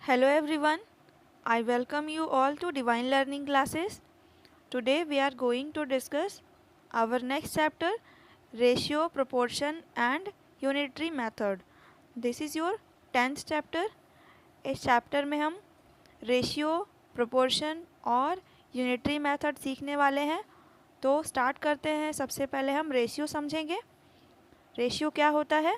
Hello everyone, I welcome you all to Divine Learning classes. Today we are going to discuss our next chapter, Ratio, Proportion and Unitary Method. This is your 10th chapter. इस chapter में हम ratio, proportion और unitary method सीखने वाले हैं। तो start करते हैं। सबसे पहले हम रेशियो समझेंगे। रेशियो क्या होता है?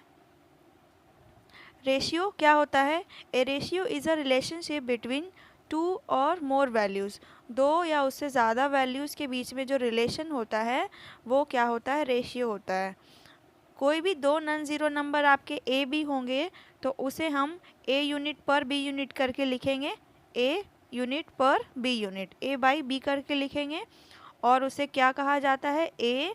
रेशियो क्या होता है? ए ratio is a relationship between two और मोर वैल्यूज़। दो या उससे ज़्यादा वैल्यूज़ के बीच में जो रिलेशन होता है वो क्या होता है? रेशियो होता है। कोई भी दो नॉन ज़ीरो नंबर आपके ए बी होंगे तो उसे हम ए यूनिट पर बी यूनिट करके लिखेंगे। ए यूनिट पर B unit, A by B करके लिखेंगे। और उसे क्या कहा जाता है? ए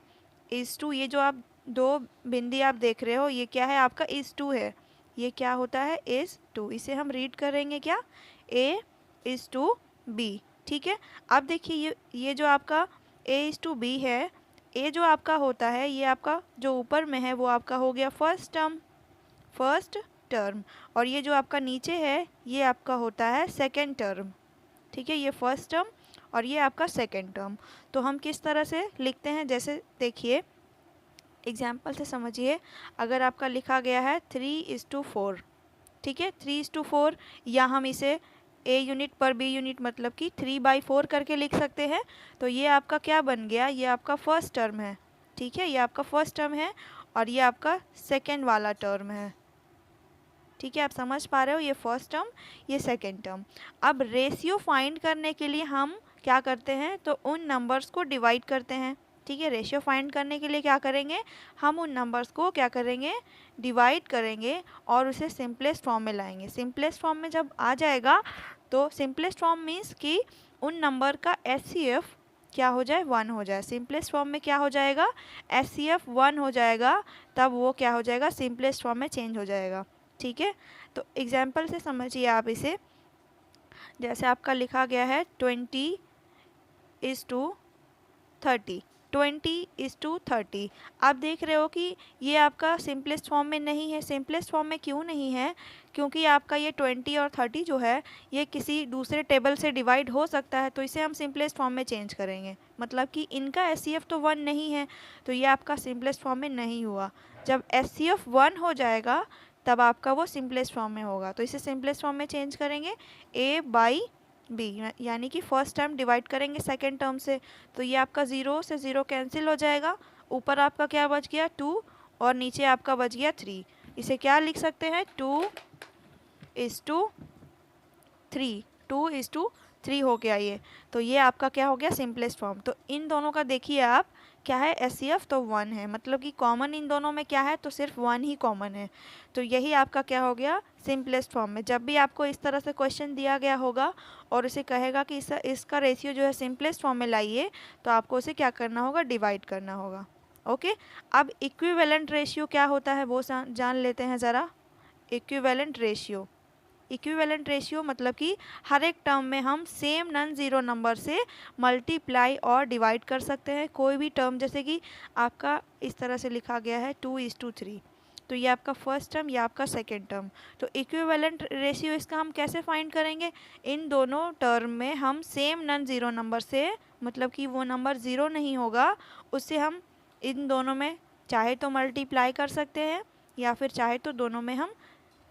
इज़ टू, ये जो आप दो बिंदी आप देख रहे हो ये क्या है? आपका इज़ टू है। ये क्या होता है? Is two. इसे हम रीड करेंगे क्या? A is to B. ठीक है। अब देखिए ये जो आपका ए इज़ टू बी है, ए जो आपका होता है ये आपका जो ऊपर में है वो आपका हो गया फर्स्ट टर्म। और ये जो आपका नीचे है ये आपका होता है सेकेंड टर्म। ठीक है, ये फर्स्ट टर्म और ये आपका सेकेंड टर्म। तो हम किस तरह से लिखते हैं, जैसे देखिए एग्जाम्पल से समझिए। अगर आपका लिखा गया है 3:4, ठीक है, 3:4, या हम इसे ए यूनिट पर बी यूनिट मतलब कि 3/4 करके लिख सकते हैं। तो ये आपका क्या बन गया? ये आपका फर्स्ट टर्म है। ठीक है, ये आपका फर्स्ट टर्म है और ये आपका सेकेंड वाला टर्म है। ठीक है, आप समझ पा रहे हो? ये फर्स्ट टर्म, ये सेकेंड टर्म। अब रेशियो फाइंड करने के लिए हम क्या करते हैं? तो उन नंबर्स को डिवाइड करते हैं। ठीक है, रेशियो फाइंड करने के लिए क्या करेंगे? हम उन नंबर्स को क्या करेंगे? डिवाइड करेंगे और उसे सिंपलेस्ट फॉर्म में लाएंगे। सिंपलेस्ट फॉर्म में जब आ जाएगा तो सिंपलेस्ट फॉर्म मीन्स कि उन नंबर का एचसीएफ क्या हो जाए? 1 हो जाए। सिंपलेस्ट फॉर्म में क्या हो जाएगा? एचसीएफ 1 हो जाएगा, तब वो क्या हो जाएगा? सिंपलेस्ट फॉर्म में चेंज हो जाएगा। ठीक है, तो एग्जाम्पल से समझिए आप इसे। जैसे आपका लिखा गया है 20:30, 20:30। आप देख रहे हो कि ये आपका सिंपलेस्ट फॉर्म में नहीं है। सिंपलेस्ट फॉर्म में क्यों नहीं है? क्योंकि आपका ये 20 और 30 जो है ये किसी दूसरे टेबल से डिवाइड हो सकता है, तो इसे हम सिंपलेस्ट फॉर्म में चेंज करेंगे। मतलब कि इनका एचसीएफ तो 1 नहीं है, तो ये आपका सिंपलेस्ट फॉर्म में नहीं हुआ। जब एचसीएफ 1 हो जाएगा तब आपका वो सिंपलेस्ट फॉर्म में होगा। तो इसे सिंपलेस्ट फॉर्म में चेंज करेंगे ए बाई बी, यानी कि फर्स्ट टर्म डिवाइड करेंगे सेकेंड टर्म से। तो ये आपका 0 से 0 कैंसिल हो जाएगा। ऊपर आपका क्या बच गया? 2 और नीचे आपका बच गया 3। इसे क्या लिख सकते हैं? 2:3, 2:3 हो गया ये। तो ये आपका क्या हो गया? Simplest form. तो इन दोनों का देखिए आप क्या है? एचसीएफ तो 1 है, मतलब कि कॉमन इन दोनों में क्या है? तो सिर्फ 1 ही कॉमन है। तो यही आपका क्या हो गया? सिंपलेस्ट फॉर्म में। जब भी आपको इस तरह से क्वेश्चन दिया गया होगा और उसे कहेगा कि इसका रेशियो जो है सिंपलेस्ट फॉर्म में लाइए, तो आपको उसे क्या करना होगा? डिवाइड करना होगा। ओके, अब इक्विवेलेंट रेशियो क्या होता है वो जान लेते हैं ज़रा। इक्विवेलेंट रेशियो, इक्विवेलेंट रेशियो मतलब कि हर एक टर्म में हम सेम नॉन ज़ीरो नंबर से मल्टीप्लाई और डिवाइड कर सकते हैं। कोई भी टर्म, जैसे कि आपका इस तरह से लिखा गया है 2:3, तो ये आपका फर्स्ट टर्म, ये आपका सेकेंड टर्म। तो इक्विवेलेंट रेशियो इसका हम कैसे फाइंड करेंगे? इन दोनों टर्म में हम सेम नॉन ज़ीरो नंबर से, मतलब कि वो नंबर ज़ीरो नहीं होगा, उससे हम इन दोनों में चाहे तो मल्टीप्लाई कर सकते हैं या फिर चाहे तो दोनों में हम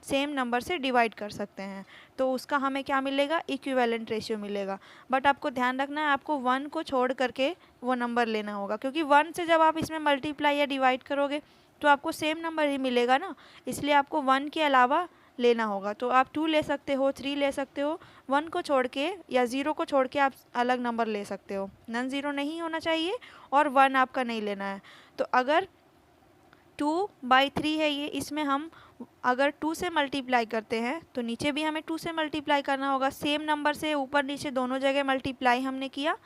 सेम नंबर से डिवाइड कर सकते हैं। तो उसका हमें क्या मिलेगा? इक्विवेलेंट रेशियो मिलेगा। बट आपको ध्यान रखना है, आपको 1 को छोड़ करके वो नंबर लेना होगा, क्योंकि 1 से जब आप इसमें मल्टीप्लाई या डिवाइड करोगे तो आपको सेम नंबर ही मिलेगा ना, इसलिए आपको 1 के अलावा लेना होगा। तो आप 2 ले सकते हो, 3 ले सकते हो, 1 को छोड़ के या 0 को छोड़ के आप अलग नंबर ले सकते हो। नॉन ज़ीरो नहीं होना चाहिए और 1 आपका नहीं लेना है। तो अगर 2/3 है ये, इसमें हम अगर 2 से मल्टीप्लाई करते हैं तो नीचे भी हमें 2 से मल्टीप्लाई करना होगा। सेम नंबर से ऊपर नीचे दोनों जगह मल्टीप्लाई हमने किया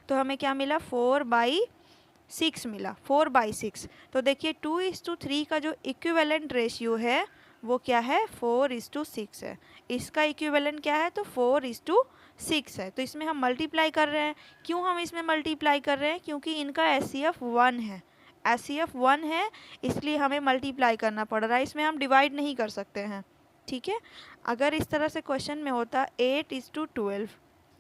तो हमें क्या मिला? 4/6 मिला, 4/6। तो देखिए 2:3 का जो इक्विवेलेंट रेशियो है वो क्या है? 4:6 है। इसका इक्विवेलेंट क्या है? तो 4:6 है। तो इसमें हम मल्टीप्लाई कर रहे हैं। क्यों हम इसमें मल्टीप्लाई कर रहे हैं? क्योंकि इनका एचसीएफ 1 है। एचसीएफ 1 है इसलिए हमें मल्टीप्लाई करना पड़ रहा है, इसमें हम डिवाइड नहीं कर सकते हैं। ठीक है। अगर इस तरह से क्वेश्चन में होता 8:12,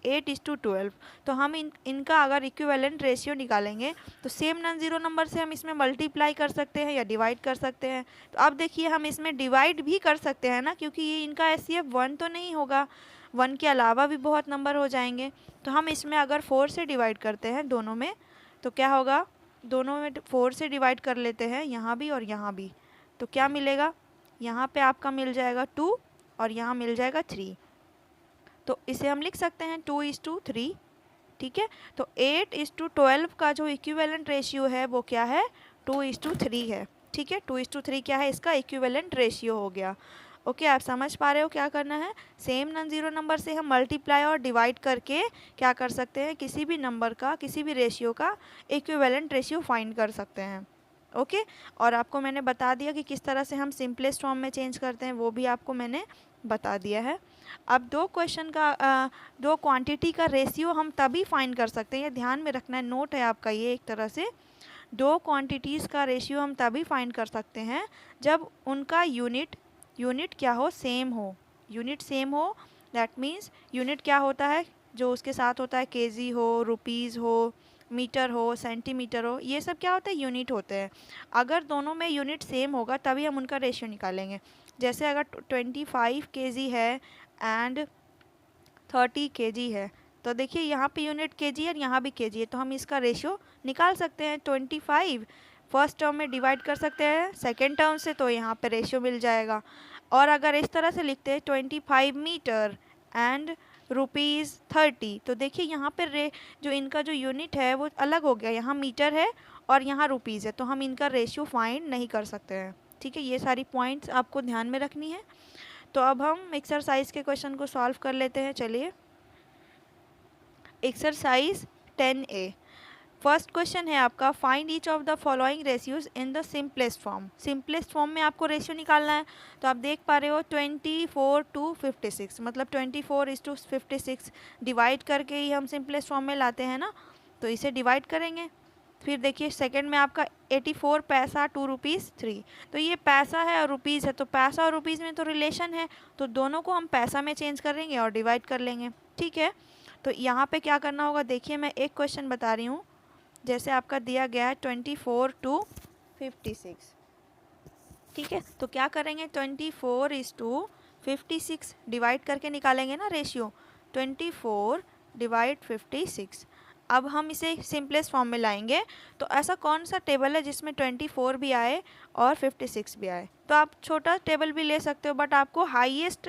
8:12, तो हम इनका अगर इक्विवेलेंट रेशियो निकालेंगे तो सेम नॉन ज़ीरो नंबर से हम इसमें मल्टीप्लाई कर सकते हैं या डिवाइड कर सकते हैं। तो अब देखिए हम इसमें डिवाइड भी कर सकते हैं ना, क्योंकि ये इनका एचसीएफ 1 तो नहीं होगा, 1 के अलावा भी बहुत नंबर हो जाएंगे। तो हम इसमें अगर 4 से डिवाइड करते हैं दोनों में, तो क्या होगा, दोनों में 4 से डिवाइड कर लेते हैं, यहाँ भी और यहाँ भी, तो क्या मिलेगा, यहाँ पे आपका मिल जाएगा 2 और यहाँ मिल जाएगा 3। तो इसे हम लिख सकते हैं 2:3। ठीक है। तो 8:12 का जो इक्विवेलेंट रेशियो है वो क्या है, 2:3 है। ठीक है, 2:3 क्या है, इसका इक्विवेलेंट रेशियो हो गया। ओके, आप समझ पा रहे हो क्या करना है। सेम नॉन ज़ीरो नंबर से हम मल्टीप्लाई और डिवाइड करके क्या कर सकते हैं, किसी भी नंबर का, किसी भी रेशियो का इक्विवेलेंट रेशियो फाइंड कर सकते हैं। ओके, और आपको मैंने बता दिया कि किस तरह से हम सिंपलेस्ट फॉर्म में चेंज करते हैं, वो भी आपको मैंने बता दिया है। अब दो क्वांटिटी का रेशियो हम तभी फाइंड कर सकते हैं, ये ध्यान में रखना है, नोट है आपका ये एक तरह से। दो क्वांटिटीज़ का रेशियो हम तभी फाइंड कर सकते हैं जब उनका यूनिट क्या हो, सेम हो। यूनिट सेम हो, दैट मीन्स यूनिट क्या होता है, जो उसके साथ होता है, केजी हो, रुपीज़ हो, मीटर हो, सेंटीमीटर हो, ये सब क्या होता है, यूनिट होते हैं। अगर दोनों में यूनिट सेम होगा तभी हम उनका रेशियो निकालेंगे। जैसे अगर 25 केजी है एंड 30 केजी है, तो देखिए यहाँ पे यूनिट केजी है और यहाँ भी केजी है, तो हम इसका रेशियो निकाल सकते हैं। 25 फर्स्ट टर्म में डिवाइड कर सकते हैं सेकेंड टर्म से, तो यहाँ पे रेशियो मिल जाएगा। और अगर इस तरह से लिखते हैं 25 मीटर एंड ₹30, तो देखिए यहाँ पर जो इनका जो यूनिट है वो अलग हो गया, यहाँ मीटर है और यहाँ रुपीज़ है, तो हम इनका रेशियो फाइंड नहीं कर सकते हैं। ठीक है, ये सारी पॉइंट्स आपको ध्यान में रखनी है। तो अब हम एक्सरसाइज के क्वेश्चन को सॉल्व कर लेते हैं। चलिए, एक्सरसाइज 10A, फर्स्ट क्वेश्चन है आपका, find each of the following ratios in the simplest form. Simplest form में आपको रेशियो निकालना है। तो आप देख पा रहे हो 24:56, मतलब 24:56 डिवाइड करके ही हम सिंपलेस्ट फॉर्म में लाते हैं ना, तो इसे डिवाइड करेंगे। फिर देखिए सेकंड में आपका 84 पैसा ₹2, तो ये पैसा है और रुपीज़ है, तो पैसा और रुपीज़ में तो रिलेशन है, तो दोनों को हम पैसा में चेंज करेंगे और डिवाइड कर लेंगे। ठीक है, तो यहाँ पे क्या करना होगा, देखिए मैं एक क्वेश्चन बता रही हूँ। जैसे आपका दिया गया है 24:56, ठीक है, तो क्या करेंगे, 24:56 डिवाइड करके निकालेंगे ना रेशियो, 24/56। अब हम इसे सिंपलेस्ट फॉर्म में लाएंगे, तो ऐसा कौन सा टेबल है जिसमें 24 भी आए और 56 भी आए। तो आप छोटा टेबल भी ले सकते हो, बट आपको हाईएस्ट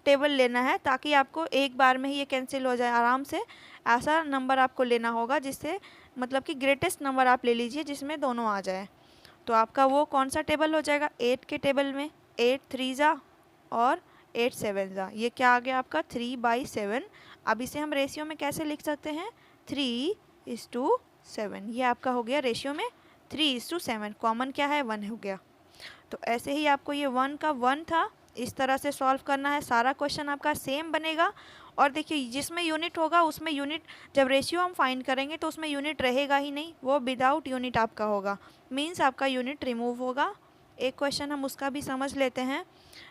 टेबल लेना है ताकि आपको एक बार में ही ये कैंसिल हो जाए आराम से। ऐसा नंबर आपको लेना होगा जिससे, मतलब कि ग्रेटेस्ट नंबर आप ले लीजिए जिसमें दोनों आ जाए। तो आपका वो कौन सा टेबल हो जाएगा, 8 के टेबल में 8 3 और 8 7, ये क्या आ गया आपका 3/7। अब इसे हम रेशियो में कैसे लिख सकते हैं, 3:7, ये आपका हो गया रेशियो में 3:7। कॉमन क्या है, 1 हो गया। तो ऐसे ही आपको ये 1 का 1 था, इस तरह से सॉल्व करना है। सारा क्वेश्चन आपका सेम बनेगा। और देखिए जिसमें यूनिट होगा उसमें यूनिट, जब रेशियो हम फाइंड करेंगे तो उसमें यूनिट रहेगा ही नहीं, वो विदाउट यूनिट आपका होगा, मीन्स आपका यूनिट रिमूव होगा। एक क्वेश्चन हम उसका भी समझ लेते हैं।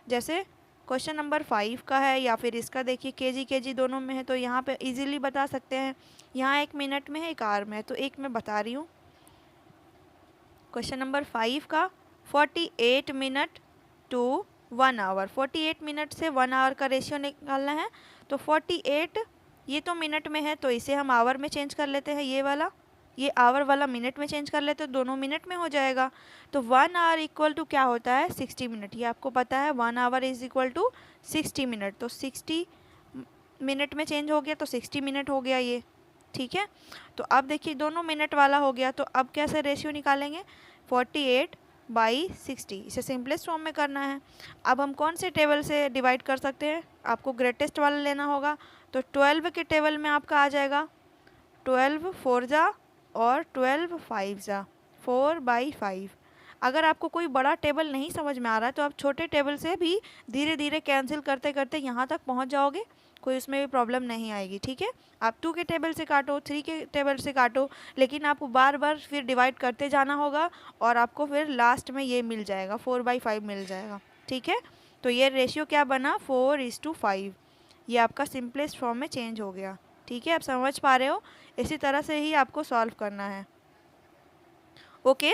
जैसे क्वेश्चन नंबर 5 का है, या फिर इसका देखिए केजी दोनों में है, तो यहाँ पे इजीली बता सकते हैं। यहाँ 1 मिनट में है, 1 आवर में है, तो एक मैं बता रही हूँ। क्वेश्चन नंबर 5 का 48 मिनट टू 1 आवर, 48 मिनट से 1 आवर का रेशियो निकालना है। तो 48 ये तो मिनट में है, तो इसे हम आवर में चेंज कर लेते हैं, ये आवर वाला मिनट में चेंज कर लेते हैं, दोनों मिनट में हो जाएगा। तो 1 आवर इक्वल टू क्या होता है, 60 मिनट, ये आपको पता है। 1 hour is equal to 60 minute, तो 60 मिनट में चेंज हो गया तो 60 मिनट हो गया ये। ठीक है, तो अब देखिए दोनों मिनट वाला हो गया, तो अब कैसे रेशियो निकालेंगे, 48/60, इसे सिंपलेस्ट फॉर्म में करना है। अब हम कौन से टेबल से डिवाइड कर सकते हैं, आपको ग्रेटेस्ट वाला लेना होगा। तो 12 के टेबल में आपका आ जाएगा 12 4 और 12 5 4/5। अगर आपको कोई बड़ा टेबल नहीं समझ में आ रहा है तो आप छोटे टेबल से भी धीरे धीरे कैंसिल करते करते यहाँ तक पहुँच जाओगे, कोई उसमें भी प्रॉब्लम नहीं आएगी। ठीक है, आप 2 के टेबल से काटो, 3 के टेबल से काटो, लेकिन आपको बार बार फिर डिवाइड करते जाना होगा और आपको फिर लास्ट में ये मिल जाएगा 4/5 मिल जाएगा। ठीक है, तो ये रेशियो क्या बना 4:5। ये आपका सिंपलेस्ट फॉर्म में चेंज हो गया। ठीक है, आप समझ पा रहे हो? इसी तरह से ही आपको सॉल्व करना है। ओके,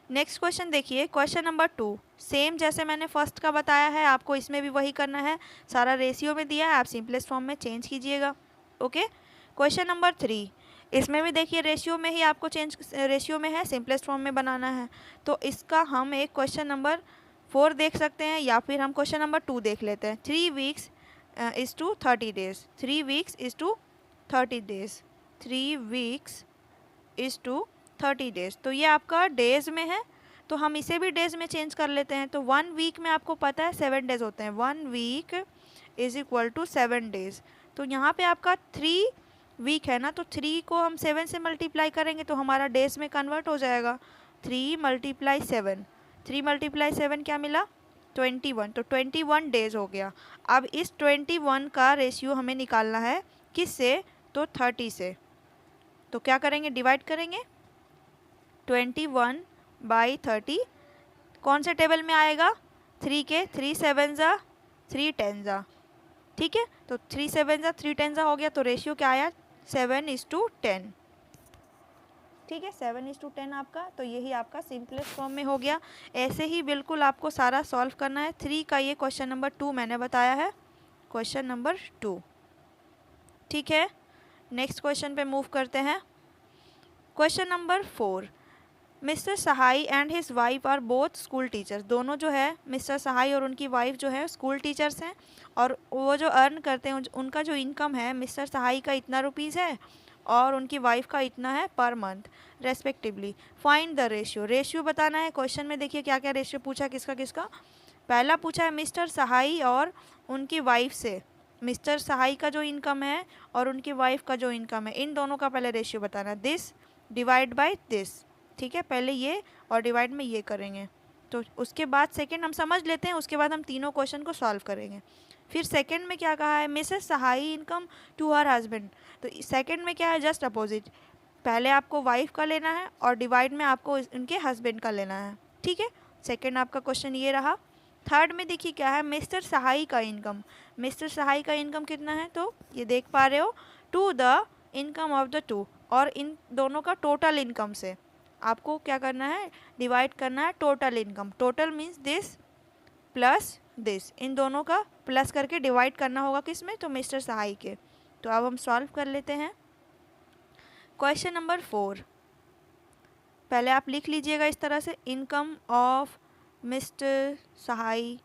नेक्स्ट क्वेश्चन देखिए, क्वेश्चन नंबर 2। सेम जैसे मैंने फर्स्ट का बताया है, आपको इसमें भी वही करना है। सारा रेशियो में दिया है, आप सिंपलेस्ट फॉर्म में चेंज कीजिएगा। Okay, question number 3। इसमें भी देखिए रेशियो में ही आपको चेंज, रेशियो में है, सिंपलेस्ट फॉर्म में बनाना है। तो इसका हम एक क्वेश्चन नंबर 4 देख सकते हैं, या फिर हम क्वेश्चन नंबर 2 देख लेते हैं। 3 weeks is to 30 days. 3 weeks is to 30 days. 3 weeks is to 30 days. तो ये आपका डेज में है, तो हम इसे भी डेज में चेंज कर लेते हैं। तो 1 वीक में आपको पता है 7 डेज होते हैं। 1 week is equal to 7 days. तो यहाँ पे आपका 3 वीक है ना, तो 3 को हम 7 से मल्टीप्लाई करेंगे तो हमारा डेज में कन्वर्ट हो जाएगा। 3 मल्टीप्लाई 7, 3 मल्टीप्लाई 7 क्या मिला? 21। तो 21 डेज हो गया। अब इस 21 का रेशियो हमें निकालना है, किससे? तो 30 से। तो क्या करेंगे? डिवाइड करेंगे 21/30। कौन से टेबल में आएगा? 3 के 3 7 जा 3 10 जा। ठीक है, तो 3 7 जा 3 10 जा हो गया। तो रेशियो क्या आया? 7:10। ठीक है, 7:10 आपका। तो यही आपका सिंपलेस्ट फॉर्म में हो गया। ऐसे ही बिल्कुल आपको सारा सॉल्व करना है। 3 का ये क्वेश्चन नंबर 2 मैंने बताया है, क्वेश्चन नंबर 2। ठीक है, नेक्स्ट क्वेश्चन पे मूव करते हैं। Question number 4। Mister Sahai and his wife are both school teachers. दोनों जो है, मिस्टर सहाई और उनकी वाइफ जो है स्कूल टीचर्स हैं, और वो जो अर्न करते हैं, उनका जो इनकम है, मिस्टर सहाई का इतना रुपीज़ है और उनकी वाइफ का इतना है per month respectively. Find the ratio. Ratio बताना है। क्वेश्चन में देखिए क्या क्या रेशियो पूछा, किसका किसका। पहला पूछा है मिस्टर सहाई और उनकी वाइफ से। मिस्टर सहाई का जो इनकम है और उनकी वाइफ का जो इनकम है, इन दोनों का पहले रेशियो बताना है। This divide by this. ठीक है, पहले ये और डिवाइड में ये करेंगे। तो उसके बाद सेकंड हम समझ लेते हैं, उसके बाद हम तीनों क्वेश्चन को सॉल्व करेंगे। फिर सेकंड में क्या कहा है? मिसेस सहाई इनकम टू हर हस्बैंड। तो सेकंड में क्या है? Just opposite. पहले आपको वाइफ का लेना है और डिवाइड में आपको उनके हस्बैंड का लेना है। ठीक है, सेकंड आपका क्वेश्चन ये रहा। थर्ड में देखिए क्या है? मिस्टर सहाई का इनकम। मिस्टर सहाई का इनकम कितना है? तो ये देख पा रहे हो, to the income of the two, और इन दोनों का टोटल इनकम से आपको क्या करना है? डिवाइड करना है total income. Total means this plus this, इन दोनों का प्लस करके डिवाइड करना होगा किस में? तो मिस्टर सहाई के। तो अब हम सॉल्व कर लेते हैं। क्वेश्चन नंबर 4 पहले आप लिख लीजिएगा इस तरह से, इनकम ऑफ मिस्टर सहाई।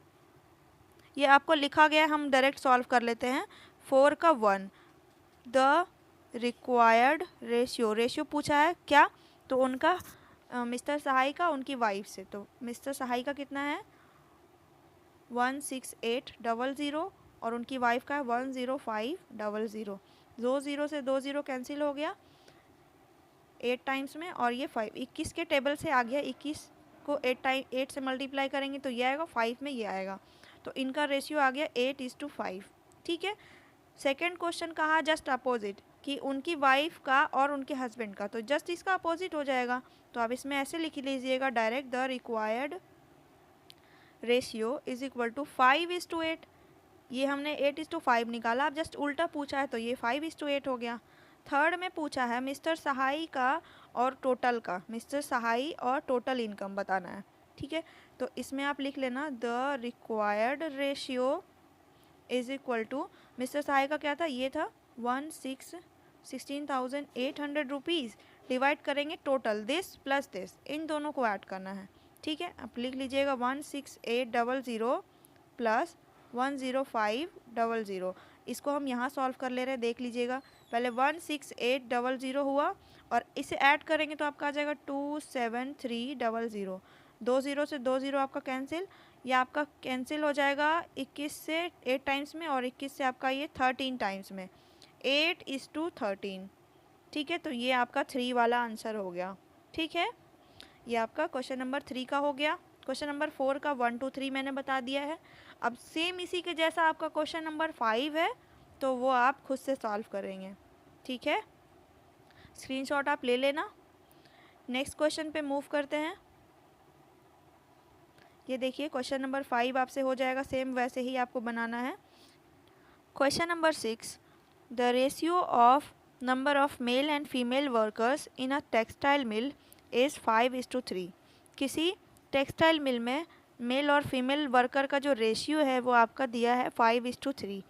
ये आपको लिखा गया है, हम डायरेक्ट सॉल्व कर लेते हैं। 4 का 1, द रिक्वायर्ड रेशियो। रेशियो पूछा है क्या? तो उनका मिस्टर सहाई का उनकी वाइफ से। तो मिस्टर सहाई का कितना है? 16800, और उनकी वाइफ का है 10500। 2 0 से 2 0 कैंसिल हो गया 8 टाइम्स में, और ये 5 21 के टेबल से आ गया। 21 को 8 से मल्टीप्लाई करेंगे तो ये आएगा, 5 में ये आएगा। तो इनका रेशियो आ गया 8:5। ठीक है, सेकेंड क्वेश्चन कहा जस्ट अपोजिट, कि उनकी वाइफ का और उनके हस्बैंड का। तो जस्ट इसका अपोजिट हो जाएगा। तो आप इसमें ऐसे लिख लीजिएगा direct, the required ratio is equal to 5:8। ये हमने 8:5 निकाला, अब जस्ट उल्टा पूछा है तो ये 5:8 हो गया। थर्ड में पूछा है मिस्टर सहाई का और टोटल का, मिस्टर सहाई और टोटल इनकम बताना है। ठीक है, तो इसमें आप लिख लेना the required ratio is equal to, mister Sahay का क्या था? ये था 16,800 रुपीज़, डिवाइड करेंगे टोटल दिस प्लस दिस, इन दोनों को ऐड करना है। ठीक है, आप लिख लीजिएगा 16800 प्लस 10500। इसको हम यहाँ सॉल्व कर ले रहे हैं, देख लीजिएगा। पहले 16800 हुआ और इसे ऐड करेंगे तो आपका आ जाएगा 27300। 2 0 से 2 0 आपका कैंसिल, या आपका कैंसिल हो जाएगा 21 से 8 टाइम्स में, और 21 से आपका ये 13 टाइम्स में, 8:13। ठीक है, तो ये आपका 3 वाला आंसर हो गया। ठीक है, ये आपका क्वेश्चन नंबर 3 का हो गया। क्वेश्चन नंबर 4 का 1 2 3 मैंने बता दिया है। अब सेम इसी के जैसा आपका क्वेश्चन नंबर 5 है, तो वो आप खुद से सॉल्व करेंगे। ठीक है, स्क्रीनशॉट आप ले लेना। नेक्स्ट क्वेश्चन पे मूव करते हैं। ये देखिए क्वेश्चन नंबर 5 आपसे हो जाएगा, सेम वैसे ही आपको बनाना है। Question number 6, the ratio of number of male and female workers in a textile mill is 5:3। किसी टेक्सटाइल मिल में मेल और फीमेल वर्कर का जो रेशियो है वो आपका दिया है 5:3।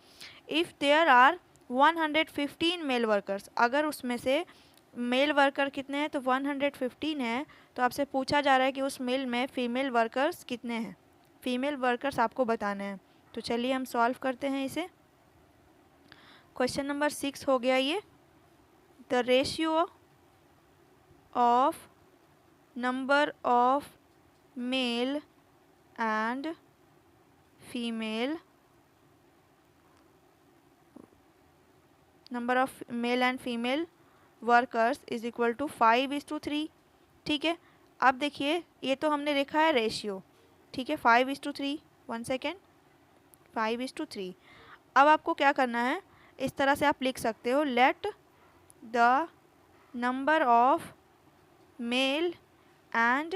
If there are 115 male workers, अगर उसमें से मेल वर्कर कितने हैं तो 115 है, तो आपसे पूछा जा रहा है कि उस मिल में फीमेल वर्कर्स कितने हैं, फीमेल वर्कर्स आपको बताने हैं। तो चलिए हम सॉल्व करते हैं इसे। क्वेश्चन नंबर 6 हो गया ये, the ratio of number of male and female number of male and female workers is equal to 5:3। ठीक है, अब देखिए ये तो हमने लिखा है रेशियो, ठीक है 5:3, 1 सेकेंड, 5:3। अब आपको क्या करना है, इस तरह से आप लिख सकते हो, let the number of male and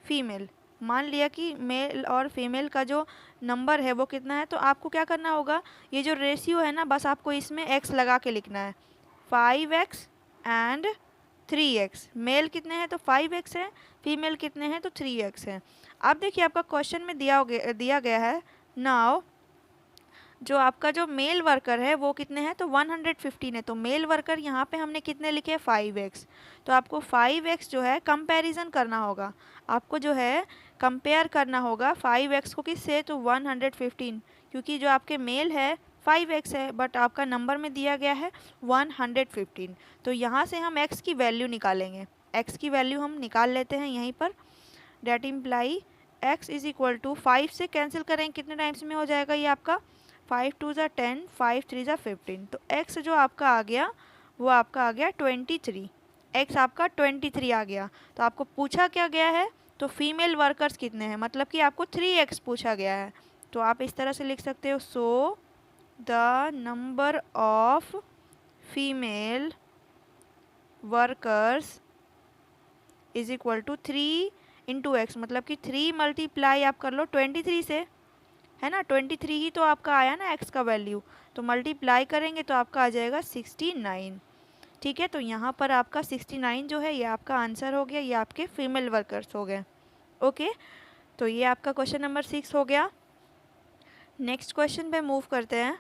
female, मान लिया कि मेल और फीमेल का जो नंबर है वो कितना है, तो आपको क्या करना होगा, ये जो रेशियो है ना, बस आपको इसमें x लगा के लिखना है, 5x एंड 3x। मेल कितने हैं तो 5x है, फीमेल कितने हैं तो 3x है। अब देखिए आपका क्वेश्चन में दिया गया है, नाउ जो आपका जो मेल वर्कर है वो कितने हैं तो 115 है, तो मेल वर्कर यहाँ पे हमने कितने लिखे 5x, तो आपको 5x जो है कंपैरिजन करना होगा, आपको जो है कंपेयर करना होगा 5x को किससे तो 115, क्योंकि जो आपके मेल है 5x है बट आपका नंबर में दिया गया है 115, तो यहाँ से हम x की वैल्यू निकालेंगे, x की वैल्यू हम निकाल लेते हैं यहीं पर। That imply x is equal to 5 से कैंसिल करेंगे कितने टाइम्स में हो जाएगा ये आपका 5 2 ज़ा 10, 5 3 ज़ा 15, तो x जो आपका आ गया वो आपका आ गया 23, x आपका 23 आ गया। तो आपको पूछा क्या गया है तो फीमेल वर्कर्स कितने हैं, मतलब कि आपको 3x पूछा गया है, तो आप इस तरह से लिख सकते हो, so the number of female workers is equal to 3 into x, मतलब कि 3 मल्टीप्लाई आप कर लो 23 से, है ना, 23 ही तो आपका आया ना x का वैल्यू, तो मल्टीप्लाई करेंगे तो आपका आ जाएगा 69। ठीक है, तो यहाँ पर आपका 69 जो है ये आपका आंसर हो गया, ये आपके फीमेल वर्कर्स हो गए। ओके, तो ये आपका क्वेश्चन नंबर 6 हो गया। नेक्स्ट क्वेश्चन पे मूव करते हैं।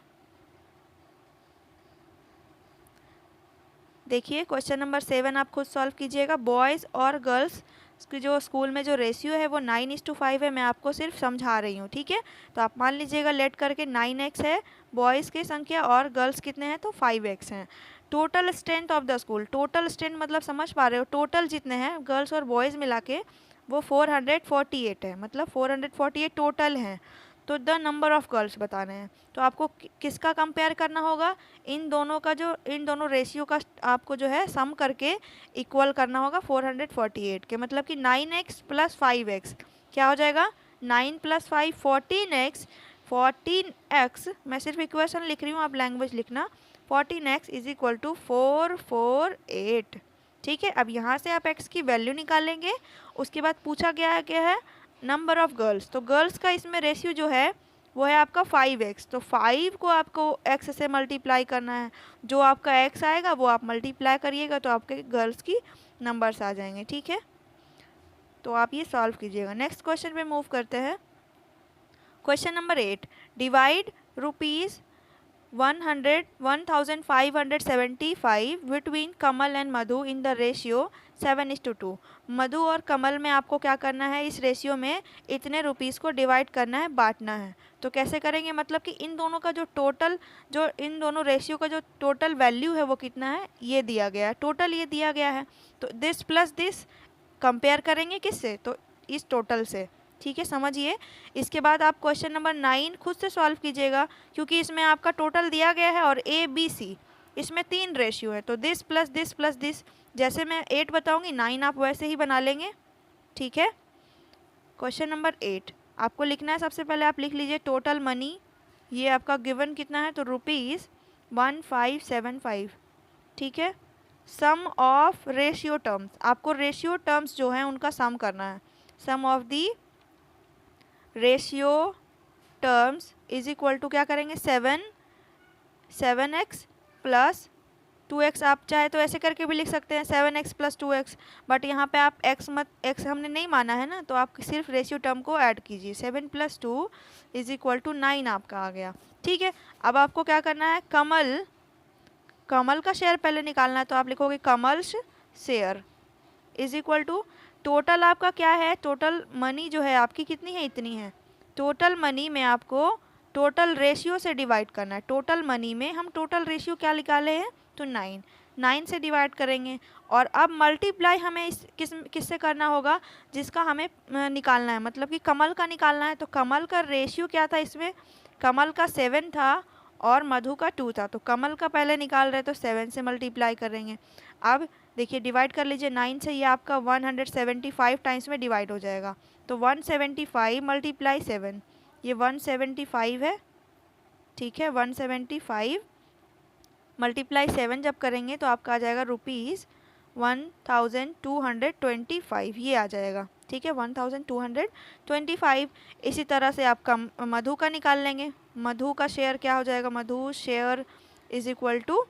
देखिए क्वेश्चन नंबर 7 आप खुद सॉल्व कीजिएगा। बॉयज़ और गर्ल्स की जो स्कूल में जो रेशियो है वो 9:5 है, मैं आपको सिर्फ समझा रही हूँ, ठीक है। तो आप मान लीजिएगा लेट करके 9x है बॉयज़ की संख्या और गर्ल्स कितने हैं तो 5x हैं। Total strength of the school, total strength मतलब समझ पा रहे हो, टोटल जितने हैं गर्ल्स और बॉयज़ मिला के वो 448 है, मतलब 448 टोटल हैं। तो द नंबर ऑफ़ गर्ल्स बताने हैं, तो आपको किसका कंपेयर करना होगा, इन दोनों रेशियो का आपको जो है सम करके इक्वल करना होगा 448 के, मतलब कि 9x प्लस 5x क्या हो जाएगा, 9 + 5 14x, 14x मैं सिर्फ इक्वेशन लिख रही हूँ, आप लैंग्वेज लिखना, 14x इज इक्वल टू 448। ठीक है, अब यहाँ से आप x की वैल्यू निकालेंगे। उसके बाद पूछा गया है नंबर ऑफ़ गर्ल्स, तो गर्ल्स का इसमें रेशियो जो है वो है आपका 5x, तो 5 को आपको x से मल्टीप्लाई करना है, जो आपका x आएगा वो आप मल्टीप्लाई करिएगा तो आपके गर्ल्स की नंबर्स आ जाएंगे। ठीक है, तो आप ये सॉल्व कीजिएगा। नेक्स्ट क्वेश्चन पे मूव करते हैं। Question number 8, divide ₹1575 between Kamal and Madhu in the ratio 7:2। मधु और कमल में आपको क्या करना है, इस रेशियो में इतने रुपीज़ को डिवाइड करना है, बांटना है। तो कैसे करेंगे, मतलब कि इन दोनों का जो टोटल, जो इन दोनों रेशियो का जो टोटल वैल्यू है वो कितना है ये दिया गया है, टोटल ये दिया गया है, तो दिस प्लस दिस कंपेयर करेंगे किससे तो इस टोटल से। ठीक है, समझिए। इसके बाद आप क्वेश्चन नंबर 9 खुद से सॉल्व कीजिएगा, क्योंकि इसमें आपका टोटल दिया गया है और ए बी सी इसमें 3 रेशियो है, तो this plus this plus this, जैसे मैं 8 बताऊंगी 9 आप वैसे ही बना लेंगे। ठीक है, क्वेश्चन नंबर 8 आपको लिखना है, सबसे पहले आप लिख लीजिए टोटल मनी, ये आपका गिवन कितना है तो ₹1575। ठीक है, सम ऑफ रेशियो टर्म्स, आपको रेशियो टर्म्स जो हैं उनका सम करना है, sum of the ratio terms is equal to क्या करेंगे, 7x प्लस 2x। आप चाहे तो ऐसे करके भी लिख सकते हैं 7x प्लस 2x, बट यहाँ पे आप x हमने नहीं माना है ना, तो आप सिर्फ रेशियो टर्म को ऐड कीजिए। 7 प्लस 2 इज इक्वल टू 9 आपका आ गया। ठीक है, अब आपको क्या करना है, कमल का शेयर पहले निकालना है, तो आप लिखोगे Kamal's share is equal to total आपका क्या है, टोटल मनी जो है आपकी कितनी है, इतनी है। टोटल मनी में आपको टोटल रेशियो से डिवाइड करना है। टोटल मनी में हम टोटल रेशियो क्या निकाले हैं, तो 9 से डिवाइड करेंगे। और अब मल्टीप्लाई हमें किससे करना होगा, जिसका हमें निकालना है, मतलब कि कमल का निकालना है। तो कमल का रेशियो क्या था इसमें, कमल का 7 था और मधु का 2 था। तो कमल का पहले निकाल रहे तो 7 से मल्टीप्लाई करेंगे। अब देखिए डिवाइड कर लीजिए 9 से, ये आपका 175 टाइम्स में डिवाइड हो जाएगा। तो 175 मल्टीप्लाई 7, ये 175 है। ठीक है, 175 मल्टीप्लाई 7 जब करेंगे तो आपका आ जाएगा ₹1225, ये आ जाएगा। ठीक है, 1225। इसी तरह से आपका मधु का निकाल लेंगे। मधु का शेयर क्या हो जाएगा, मधु शेयर इज इक्वल टू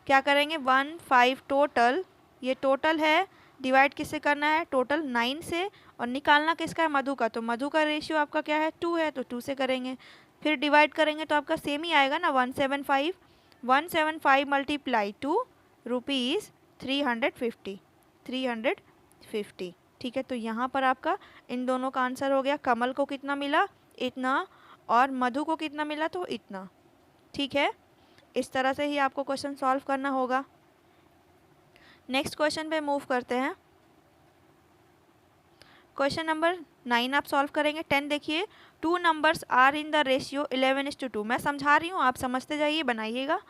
क्या करेंगे, 15 टोटल, ये टोटल है, डिवाइड किससे करना है, टोटल 9 से, और निकालना किसका है, मधु का। तो मधु का रेशियो आपका क्या है, 2 है, तो 2 से करेंगे। फिर डिवाइड करेंगे तो आपका सेम ही आएगा ना, 175 मल्टीप्लाई 2 ₹350। ठीक है, तो यहाँ पर आपका इन दोनों का आंसर हो गया। कमल को कितना मिला, इतना, और मधु को कितना मिला, तो इतना। ठीक है, इस तरह से ही आपको क्वेश्चन सॉल्व करना होगा। नेक्स्ट क्वेश्चन पे मूव करते हैं। क्वेश्चन नंबर 9 आप सॉल्व करेंगे। 10 देखिए, 2 numbers are in the ratio 11:2। मैं समझा रही हूँ, आप समझते जाइए, बनाइएगा।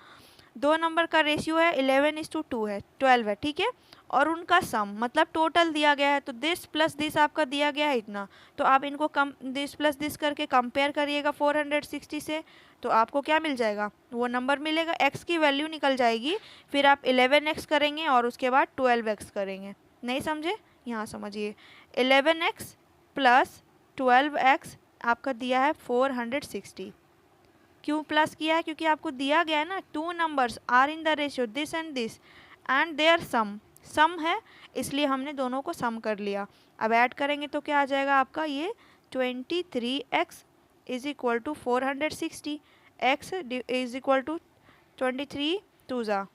2 नंबर का रेशियो है 11:2 है, 12 है। ठीक है, और उनका सम मतलब टोटल दिया गया है। तो दिस प्लस दिस आपका दिया गया है इतना, तो आप इनको दिस प्लस दिस करके कंपेयर करिएगा 460 से, तो आपको क्या मिल जाएगा, वो नंबर मिलेगा। x की वैल्यू निकल जाएगी, फिर आप 11x करेंगे और उसके बाद 12x करेंगे। नहीं समझे, यहाँ समझिए। 11x प्लस 12x आपका दिया है 460। क्यों प्लस किया है, क्योंकि आपको दिया गया है ना, 2 numbers are in the ratio this and their sum है, इसलिए हमने दोनों को सम कर लिया। अब ऐड करेंगे तो क्या आ जाएगा आपका, ये 23x is equal to 460, x is equal to 23 2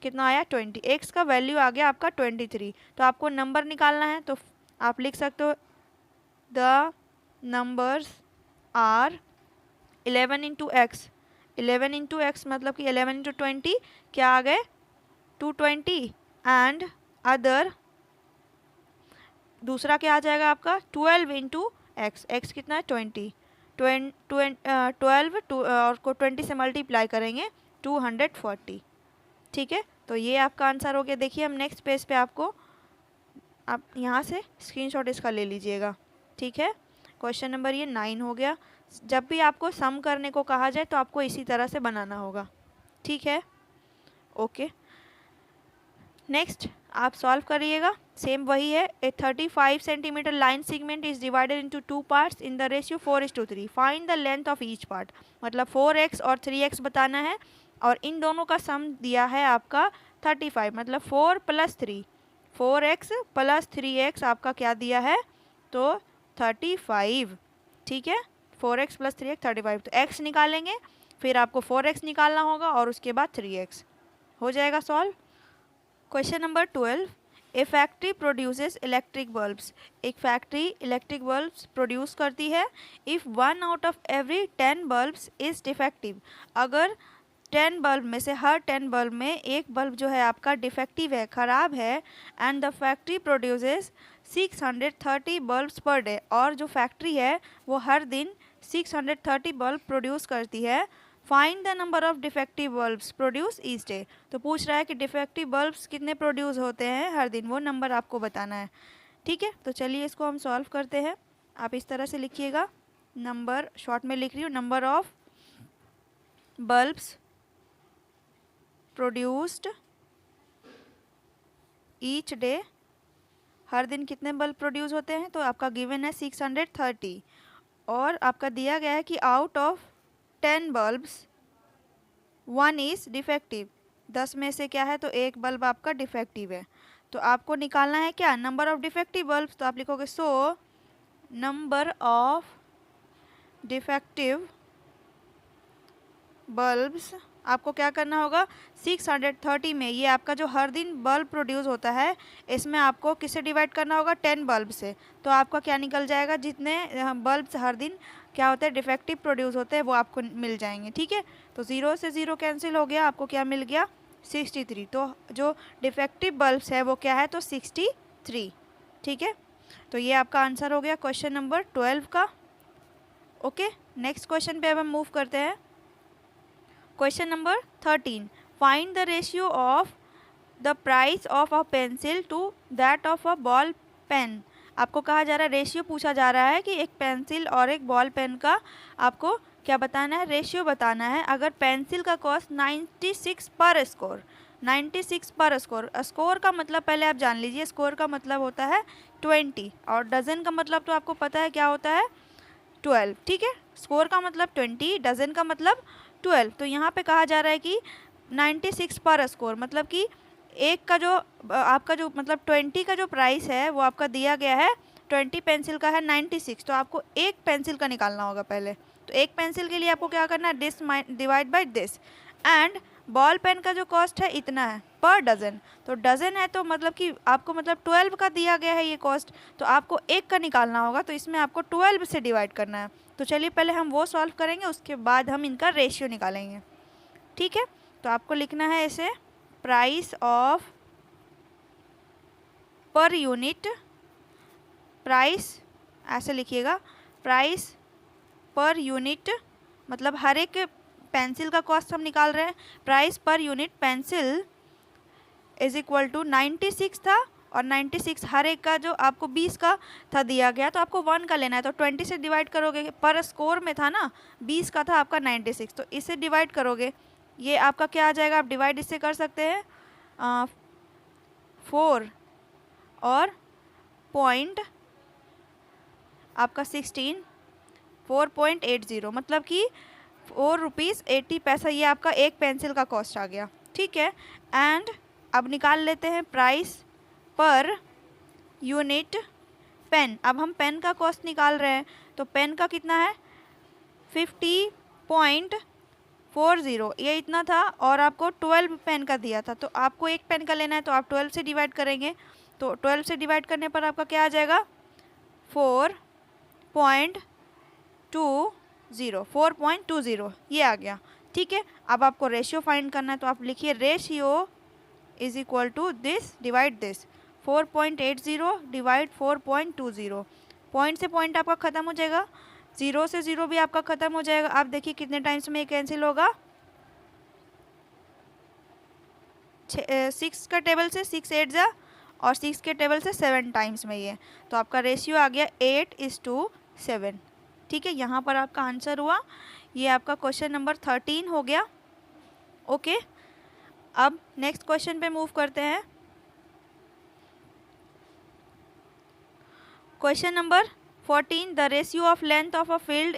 कितना आया 20। x का वैल्यू आ गया आपका 23। तो आपको नंबर निकालना है, तो आप लिख सकते हो the numbers are 11 into x. 11 into x मतलब कि 11 इंटू 20 क्या आ गए 220, एंड अदर दूसरा क्या आ जाएगा आपका 12 इंटू एक्स। एक्स कितना है 20, 12 और को 20 से मल्टीप्लाई करेंगे 240। ठीक है, तो ये आपका आंसर हो गया। देखिए हम नेक्स्ट पेज पे आपको, आप यहाँ से स्क्रीनशॉट इसका ले लीजिएगा। ठीक है, क्वेश्चन नंबर ये 9 हो गया। जब भी आपको सम करने को कहा जाए तो आपको इसी तरह से बनाना होगा। ठीक है, ओके। नेक्स्ट आप सॉल्व करिएगा, सेम वही है। ए 35 centimetre line segment is divided into 2 parts in the ratio 4:3। Find the length of each part, मतलब 4x और 3x बताना है, और इन दोनों का सम दिया है आपका 35, मतलब 4 प्लस 3, 4x प्लस 3x आपका क्या दिया है, तो 35। ठीक है, 4x प्लस 3x 35। तो x निकालेंगे, फिर आपको 4x निकालना होगा और उसके बाद 3x, हो जाएगा सॉल्व। क्वेश्चन नंबर 12, ए फैक्ट्री प्रोड्यूसेस इलेक्ट्रिक बल्ब्स। एक फैक्ट्री इलेक्ट्रिक बल्ब्स प्रोड्यूस करती है। If 1 out of every 10 bulbs is defective, अगर 10 बल्ब में से हर 10 बल्ब में एक बल्ब जो है आपका डिफेक्टिव है, ख़राब है, and the factory produces 630 bulbs per day, और जो फैक्ट्री है वो हर दिन 630 बल्ब प्रोड्यूस करती है। Find the number of defective bulbs produce each day. तो पूछ रहा है कि डिफेक्टिव बल्ब्स कितने प्रोड्यूस होते हैं हर दिन, वो नंबर आपको बताना है। ठीक है, तो चलिए इसको हम सॉल्व करते हैं। आप इस तरह से लिखिएगा, नंबर शॉर्ट में लिख रही हूँ, number of bulbs produced each day, हर दिन कितने बल्ब प्रोड्यूस होते हैं, तो आपका गिवन है 630 और आपका दिया गया है कि out of 10 bulbs 1 is defective. 10 में से क्या है, तो एक बल्ब आपका डिफेक्टिव है। तो आपको निकालना है क्या, नंबर ऑफ डिफेक्टिव बल्ब्स। तो आप लिखोगे so number of defective bulbs, आपको क्या करना होगा 630 में, ये आपका जो हर दिन बल्ब प्रोड्यूस होता है इसमें आपको किससे डिवाइड करना होगा, 10 बल्ब से। तो आपका क्या निकल जाएगा, जितने बल्ब्स हर दिन क्या होते हैं डिफेक्टिव प्रोड्यूस होते हैं वो आपको मिल जाएंगे। ठीक है, तो 0 से 0 कैंसिल हो गया, आपको क्या मिल गया 63। तो जो डिफेक्टिव बल्ब्स है वो क्या है, तो 63। ठीक है, तो ये आपका आंसर हो गया क्वेश्चन नंबर 12 का। ओके, नेक्स्ट क्वेश्चन पे अब हम मूव करते हैं। Question number 13, find the ratio of the price of a pencil to that of a ball pen. आपको कहा जा रहा है, रेशियो पूछा जा रहा है कि एक पेंसिल और एक बॉल पेन का आपको क्या बताना है, रेशियो बताना है। अगर पेंसिल का कॉस्ट 96 पर स्कोर, 96 पर स्कोर, स्कोर का मतलब पहले आप जान लीजिए, स्कोर का मतलब होता है 20 और डजन का मतलब तो आपको पता है क्या होता है 12। ठीक है, स्कोर का मतलब 20, डजन का मतलब 12। तो यहाँ पे कहा जा रहा है कि 96 पर स्कोर मतलब कि एक का जो आपका जो मतलब 20 का जो प्राइस है वो आपका दिया गया है, 20 पेंसिल का है 96, तो आपको एक पेंसिल का निकालना होगा पहले। तो एक पेंसिल के लिए आपको क्या करना है, this divide by this. And ball pen का जो कॉस्ट है इतना है पर डजन, तो डजन है तो मतलब कि आपको मतलब 12 का दिया गया है ये कॉस्ट, तो आपको एक का निकालना होगा, तो इसमें आपको 12 से डिवाइड करना है। तो चलिए पहले हम वो सॉल्व करेंगे, उसके बाद हम इनका रेशियो निकालेंगे। ठीक है, तो आपको लिखना है इसे price of per unit, price ऐसे लिखिएगा, प्राइस पर यूनिट मतलब हर एक पेंसिल का कॉस्ट हम निकाल रहे हैं, price per unit pencil is equal to 96 था और 96 हर एक का जो आपको 20 का था दिया गया, तो आपको 1 का लेना है, तो 20 से डिवाइड करोगे, पर स्कोर में था ना 20 का था आपका 96, तो इससे डिवाइड करोगे, ये आपका क्या आ जाएगा, आप डिवाइड इससे कर सकते हैं 4 और पॉइंट आपका 16, 4.80 मतलब कि 4 रुपीज़ 80 पैसा, ये आपका एक पेंसिल का कॉस्ट आ गया। ठीक है, एंड अब निकाल लेते हैं प्राइस पर यूनिट पेन। अब हम पेन का कॉस्ट निकाल रहे हैं, तो पेन का कितना है 50.40, ये इतना था और आपको 12 पेन का दिया था, तो आपको एक पेन का लेना है, तो आप 12 से डिवाइड करेंगे, तो 12 से डिवाइड करने पर आपका क्या आ जाएगा 4.20 ये आ गया। ठीक है, अब आपको रेशियो फाइंड करना है, तो आप लिखिए ratio is equal to this divide this, 4.80 divide 4.20, point से पॉइंट आपका ख़त्म हो जाएगा, 0 से 0 भी आपका ख़त्म हो जाएगा। आप देखिए कितने टाइम्स में ये कैंसिल होगा, 6 का टेबल से 6 8 जा और 6 के टेबल से 7 टाइम्स में ये, तो आपका रेशियो आ गया 8:7। ठीक है, यहाँ पर आपका आंसर हुआ, ये आपका क्वेश्चन नंबर 13 हो गया। ओके, अब नेक्स्ट क्वेश्चन पे मूव करते हैं। Question number 14, the ratio of length of a field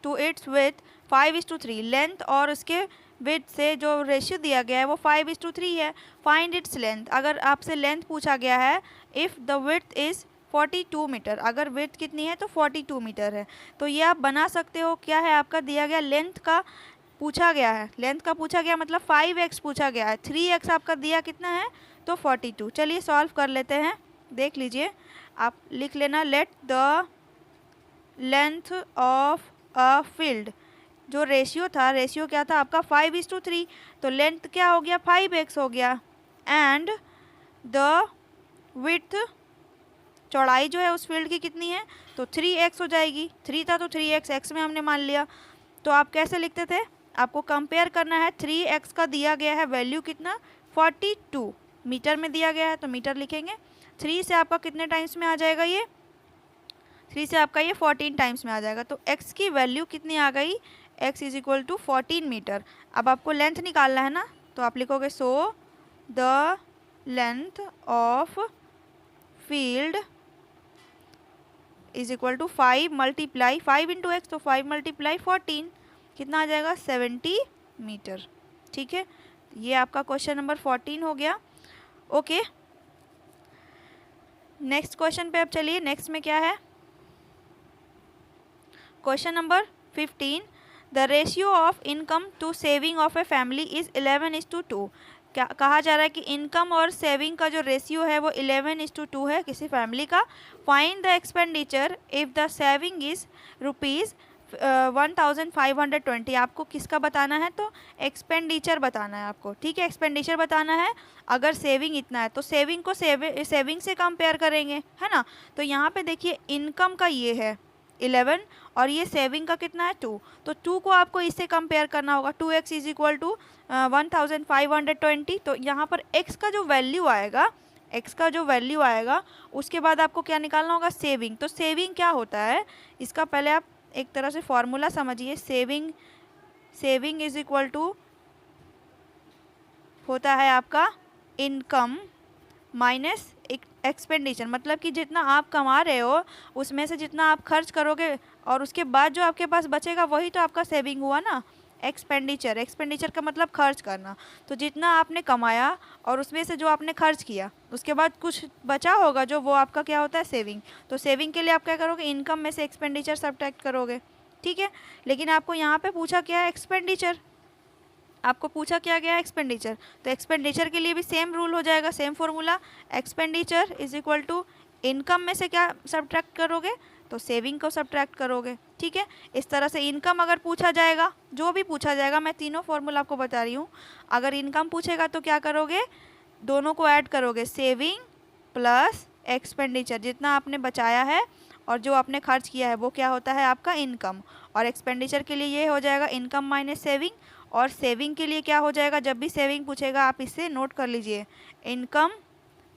to its width 5:3, length और उसके विथ से जो रेशियो दिया गया है वो 5:3 है। फाइंड इट्स लेंथ, अगर आपसे लेंथ पूछा गया है, if the width is 42 metre, अगर विड्थ कितनी है तो 42 मीटर है, तो ये आप बना सकते हो। क्या है आपका दिया गया, लेंथ का पूछा गया है, लेंथ का पूछा गया मतलब 5x पूछा गया है, 3x आपका दिया कितना है तो 42। चलिए सॉल्व कर लेते हैं, देख लीजिए, आप लिख लेना let the length of a field, जो रेशियो था, रेशियो क्या था आपका 5:3, तो लेंथ क्या हो गया 5x हो गया, एंड द विड्थ चौड़ाई जो है उस फील्ड की कितनी है तो 3x हो जाएगी, 3 था तो 3x x में हमने मान लिया। तो आप कैसे लिखते थे, आपको कंपेयर करना है, 3x का दिया गया है वैल्यू कितना 42 मीटर में दिया गया है, तो मीटर लिखेंगे, 3 से आपका कितने टाइम्स में आ जाएगा, ये 3 से आपका ये 14 टाइम्स में आ जाएगा, तो x की वैल्यू कितनी आ गई, x is equal to 14 metre. अब आपको लेंथ निकालना है ना, तो आप लिखोगे so the length of field is equal to 5 multiply 5 into x, तो 5 मल्टीप्लाई 14 कितना आ जाएगा 70 मीटर। ठीक है, ये आपका क्वेश्चन नंबर 14 हो गया। ओके, नेक्स्ट क्वेश्चन पे अब चलिए। नेक्स्ट में क्या है, question number 15, the ratio of income to saving of a family is 11:2। क्या कहा जा रहा है कि इनकम और सेविंग का जो रेशियो है वो 11:2 है किसी फैमिली का। Find the expenditure if the saving is rupees 1520। आपको किसका बताना है, तो एक्सपेंडिचर बताना है आपको। ठीक है, एक्सपेंडिचर बताना है। अगर सेविंग इतना है तो सेविंग को सेविंग से कंपेयर करेंगे, है ना। तो यहाँ पे देखिए इनकम का ये है 11 और ये सेविंग का कितना है 2, तो 2 को आपको इससे कंपेयर करना होगा। 2x is equal to 1520। तो यहाँ पर x का जो वैल्यू आएगा, x का जो वैल्यू आएगा उसके बाद आपको क्या निकालना होगा, सेविंग। तो सेविंग क्या होता है, इसका पहले आप एक तरह से फॉर्मूला समझिए। सेविंग इज इक्वल टू होता है आपका इनकम माइनस एक्सपेंडिचर, मतलब कि जितना आप कमा रहे हो उसमें से जितना आप खर्च करोगे और उसके बाद जो आपके पास बचेगा वही तो आपका सेविंग हुआ ना। एक्सपेंडिचर का मतलब खर्च करना। तो जितना आपने कमाया और उसमें से जो आपने खर्च किया उसके बाद कुछ बचा होगा जो वो आपका क्या होता है, सेविंग। तो सेविंग के लिए आप क्या करोगे, इनकम में से एक्सपेंडिचर सब्ट्रैक्ट करोगे। ठीक है, लेकिन आपको यहाँ पे पूछा क्या है, एक्सपेंडिचर। आपको पूछा क्या गया है, एक्सपेंडिचर। तो एक्सपेंडिचर के लिए भी सेम रूल हो जाएगा, same formula. Expenditure is equal to income में से क्या सब्ट्रैक्ट करोगे, तो सेविंग को सब्ट्रैक्ट करोगे। ठीक है, इस तरह से इनकम अगर पूछा जाएगा, जो भी पूछा जाएगा, मैं तीनों फॉर्मूला आपको बता रही हूँ। अगर इनकम पूछेगा तो क्या करोगे, दोनों को ऐड करोगे, सेविंग प्लस एक्सपेंडिचर। जितना आपने बचाया है और जो आपने खर्च किया है वो क्या होता है आपका इनकम। और एक्सपेंडिचर के लिए ये हो जाएगा इनकम माइनस सेविंग। और सेविंग के लिए क्या हो जाएगा, जब भी सेविंग पूछेगा आप इससे नोट कर लीजिए, इनकम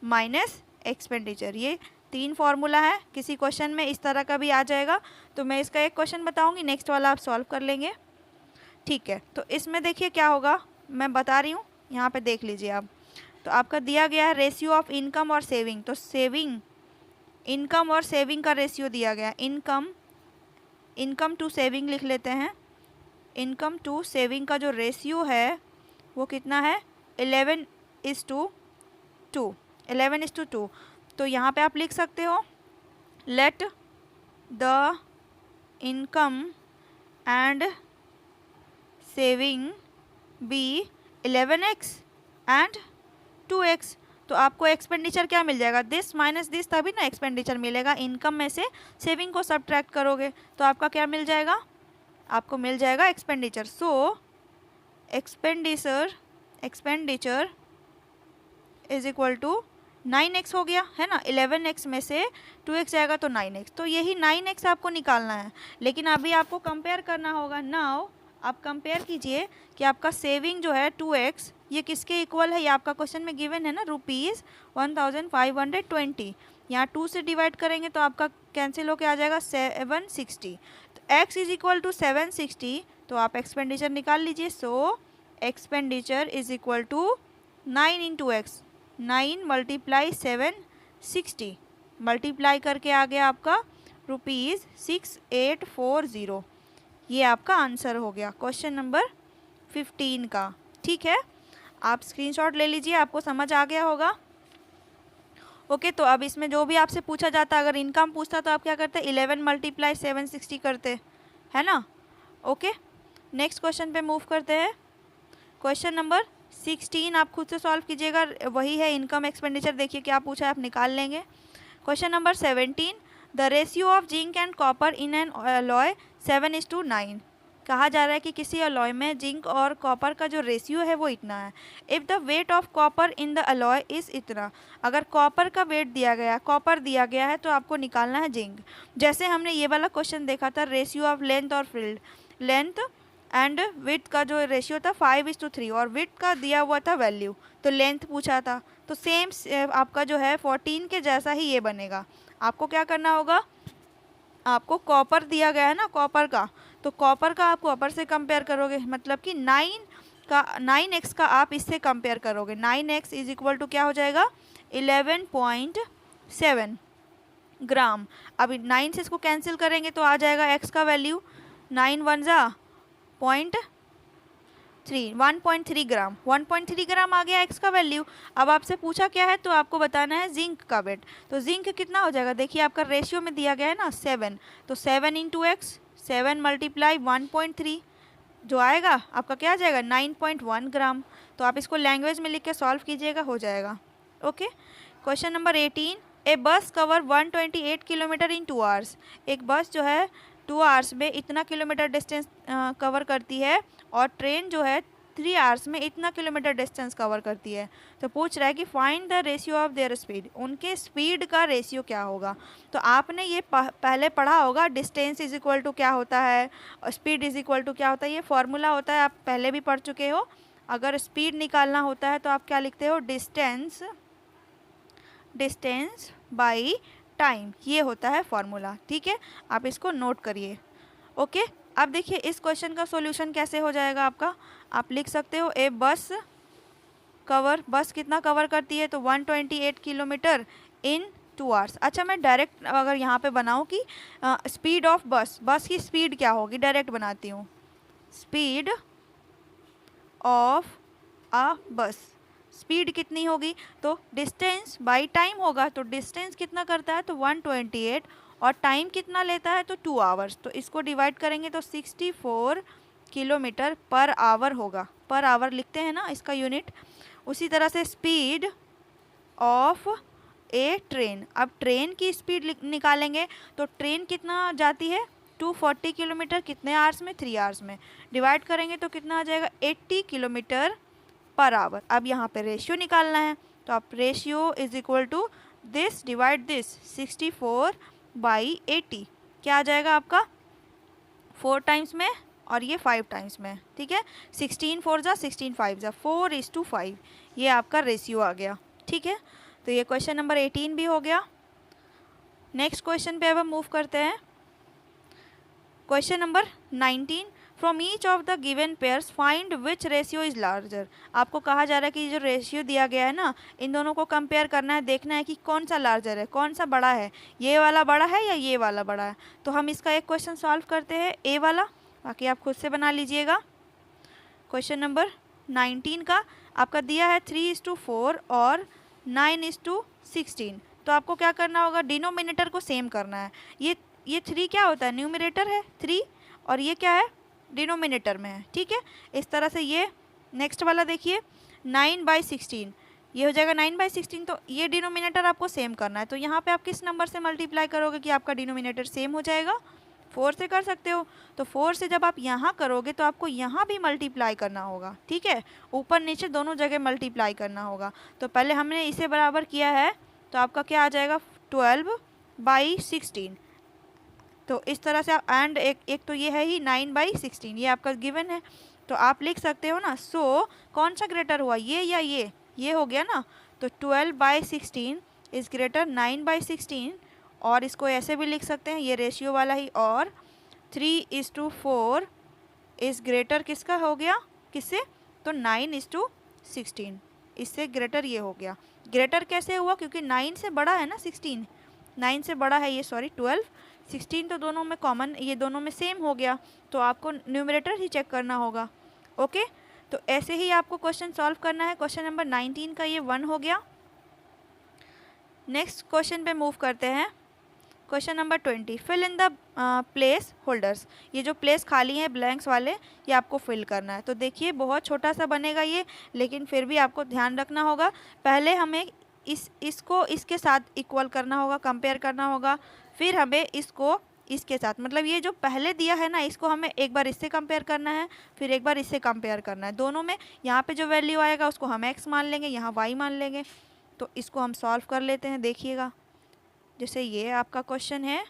माइनस एक्सपेंडिचर। ये 3 फार्मूला है। किसी क्वेश्चन में इस तरह का भी आ जाएगा तो मैं इसका एक क्वेश्चन बताऊंगी, नेक्स्ट वाला आप सॉल्व कर लेंगे। ठीक है, तो इसमें देखिए क्या होगा, मैं बता रही हूँ, यहाँ पे देख लीजिए आप। तो आपका दिया गया है रेशियो ऑफ इनकम और सेविंग। तो सेविंग, इनकम और सेविंग का रेशियो दिया गया। इनकम टू सेविंग लिख लेते हैं। इनकम टू सेविंग का जो रेशियो है वो कितना है, 11:2। 11:2। तो यहाँ पे आप लिख सकते हो, let the income and saving be 11x and 2x। तो आपको एक्सपेंडिचर क्या मिल जाएगा, दिस माइनस दिस, तभी ना एक्सपेंडिचर मिलेगा। इनकम में से सेविंग को सब्ट्रैक्ट करोगे तो आपका क्या मिल जाएगा, आपको मिल जाएगा expenditure. So expenditure is equal to 9x हो गया, है ना। 11x में से 2x जाएगा तो 9x, तो यही 9x आपको निकालना है। लेकिन अभी आपको कंपेयर करना होगा। नाउ आप कंपेयर कीजिए कि आपका सेविंग जो है 2x ये किसके इक्वल है, ये आपका क्वेश्चन में गिवन है ना, ₹1520। यहाँ 2 से डिवाइड करेंगे तो आपका कैंसिल होके आ जाएगा 760। तो x इज इक्वल टू 760, तो आप एक्सपेंडिचर निकाल लीजिए। So expenditure is equal to 9 into x, 9 multiply 760, multiply करके आ गया आपका ₹6840। ये आपका आंसर हो गया क्वेश्चन नंबर 15 का। ठीक है, आप स्क्रीनशॉट ले लीजिए, आपको समझ आ गया होगा। ओके, तो अब इसमें जो भी आपसे पूछा जाता, अगर इनकम पूछता तो आप क्या करते, 11 मल्टीप्लाई 760 करते, है ना। ओके, नेक्स्ट क्वेश्चन पे मूव करते हैं। क्वेश्चन नंबर 16 आप खुद से सॉल्व कीजिएगा, वही है इनकम एक्सपेंडिचर। देखिए क्या पूछा है, आप निकाल लेंगे। Question number 17, the ratio of zinc and copper in an alloy 7:9। कहा जा रहा है कि किसी अलॉय में जिंक और कॉपर का जो रेशियो है वो इतना है। If the weight of copper in the alloy is इतना, अगर कॉपर का वेट दिया गया, कॉपर दिया गया है तो आपको निकालना है जिंक। जैसे हमने ये वाला क्वेश्चन देखा था, रेशियो ऑफ लेंथ और फील्ड, लेंथ एंड विड्थ का जो रेशियो था 5:3 और विड्थ का दिया हुआ था वैल्यू, तो लेंथ पूछा था। तो सेम आपका जो है 14 के जैसा ही ये बनेगा। आपको क्या करना होगा, आपको कॉपर दिया गया है ना, कॉपर का, तो कॉपर का आप कॉपर से कंपेयर करोगे, मतलब कि 9x का आप इससे कंपेयर करोगे। 9x इज इक्वल टू क्या हो जाएगा, 11.5 7 ग्राम। अभी 9 से इसको कैंसिल करेंगे तो आ जाएगा x का वैल्यू 9 वन जा 1.3 ग्राम। 1.3 ग्राम आ गया x का वैल्यू। अब आपसे पूछा क्या है, तो आपको बताना है जिंक का वेट। तो जिंक कितना हो जाएगा, देखिए आपका रेशियो में दिया गया है ना 7, तो 7 इंटू एक्स, 7 मल्टीप्लाई 1.3, जो आएगा आपका क्या आ जाएगा 9.1 ग्राम। तो आप इसको लैंग्वेज में लिख के सॉल्व कीजिएगा, हो जाएगा। ओके, क्वेश्चन नंबर 18, ए बस कवर 128 किलोमीटर इन 2 आवर्स। एक बस जो है 2 आवर्स में इतना किलोमीटर डिस्टेंस कवर करती है, और ट्रेन जो है 3 आवर्स में इतना किलोमीटर डिस्टेंस कवर करती है। तो पूछ रहा है कि find the ratio of their speed, उनके स्पीड का रेशियो क्या होगा। तो आपने ये पहले पढ़ा होगा, डिस्टेंस इज इक्वल टू क्या होता है, स्पीड इज इक्वल टू क्या होता है, ये फॉर्मूला होता है, आप पहले भी पढ़ चुके हो। अगर स्पीड निकालना होता है तो आप क्या लिखते हो, डिस्टेंस बाई टाइम, ये होता है फॉर्मूला। ठीक है, आप इसको नोट करिए। ओके, अब देखिए इस क्वेश्चन का सॉल्यूशन कैसे हो जाएगा आपका। आप लिख सकते हो ए बस कितना कवर करती है, तो 128 किलोमीटर इन 2 आवर्स। अच्छा, मैं डायरेक्ट अगर यहाँ पे बनाऊँ कि स्पीड ऑफ बस की स्पीड क्या होगी, डायरेक्ट बनाती हूँ, स्पीड ऑफ अ बस, स्पीड कितनी होगी, तो डिस्टेंस बाई टाइम होगा। तो डिस्टेंस कितना करता है, तो 128, और टाइम कितना लेता है, तो 2 आवर्स। तो इसको डिवाइड करेंगे तो 64 किलोमीटर पर आवर होगा। पर आवर लिखते हैं ना इसका यूनिट। उसी तरह से स्पीड ऑफ ए ट्रेन, अब ट्रेन की स्पीड निकालेंगे तो ट्रेन कितना जाती है, 240 किलोमीटर, कितने आवर्स में, 3 आवर्स में। डिवाइड करेंगे तो कितना आ जाएगा, 80 किलोमीटर पर आवर। अब यहाँ पे रेशियो निकालना है, तो आप ratio is equal to this divide this, 64 by 80, क्या आ जाएगा आपका 4 टाइम्स में और ये 5 टाइम्स में। ठीक है, 16 4 जा 16 5 जा 4:5, ये आपका रेशियो आ गया। ठीक है, तो ये क्वेश्चन नंबर 18 भी हो गया। नेक्स्ट क्वेश्चन पे अब हम मूव करते हैं। Question number 19, from each of the given pairs find which ratio is larger. आपको कहा जा रहा है कि जो रेशियो दिया गया है ना, इन दोनों को कंपेयर करना है, देखना है कि कौन सा लार्जर है, कौन सा बड़ा है, ये वाला बड़ा है या ये वाला बड़ा है। तो हम इसका एक क्वेश्चन सॉल्व करते हैं, ए वाला, बाकी आप खुद से बना लीजिएगा। क्वेश्चन नंबर 19 का आपका दिया है 3:4 और 9:16। तो आपको क्या करना होगा, डिनोमिनेटर को सेम करना है। ये 3 क्या होता है, न्यूमरेटर है 3, और ये क्या है, डिनोमिनेटर में है। ठीक है, इस तरह से ये नेक्स्ट वाला देखिए 9/16, ये हो जाएगा 9/16। तो ये डिनोमिनेटर आपको सेम करना है। तो यहाँ पे आप किस नंबर से मल्टीप्लाई करोगे कि आपका डिनोमिनेटर सेम हो जाएगा, 4 से कर सकते हो। तो 4 से जब आप यहाँ करोगे तो आपको यहाँ भी मल्टीप्लाई करना होगा। ठीक है, ऊपर नीचे दोनों जगह मल्टीप्लाई करना होगा। तो पहले हमने इसे बराबर किया है, तो आपका क्या आ जाएगा 12/16। तो इस तरह से आप एंड एक तो ये है ही 9/16, ये आपका गिवन है। तो आप लिख सकते हो ना, सो कौन सा ग्रेटर हुआ, ये या ये हो गया ना। तो 12/16 इज ग्रेटर 9/16, और इसको ऐसे भी लिख सकते हैं, ये रेशियो वाला ही। और 3:4 इज ग्रेटर किसका हो गया, किससे, तो 9:16, इससे ग्रेटर ये हो गया। ग्रेटर कैसे हुआ, क्योंकि 9 से बड़ा है ना 16, 9 से बड़ा है ये, सॉरी 12, 16 तो दोनों में कॉमन, ये दोनों में सेम हो गया। तो आपको न्यूमरेटर ही चेक करना होगा। ओके, तो ऐसे ही आपको क्वेश्चन सॉल्व करना है। क्वेश्चन नंबर 19 का ये 1 हो गया। नेक्स्ट क्वेश्चन पे मूव करते हैं। Question number 20, fill in the place holders. ये जो प्लेस खाली हैं ब्लैंक्स वाले, ये आपको फिल करना है। तो देखिए बहुत छोटा सा बनेगा ये, लेकिन फिर भी आपको ध्यान रखना होगा। पहले हमें इसको इसके साथ इक्वल करना होगा, कंपेयर करना होगा। फिर हमें इसको इसके साथ, मतलब ये जो पहले दिया है ना, इसको हमें एक बार इससे कंपेयर करना है, फिर एक बार इससे कंपेयर करना है। दोनों में यहाँ पे जो वैल्यू आएगा उसको हम x मान लेंगे, यहाँ y मान लेंगे। तो इसको हम सॉल्व कर लेते हैं। देखिएगा, जैसे ये आपका क्वेश्चन है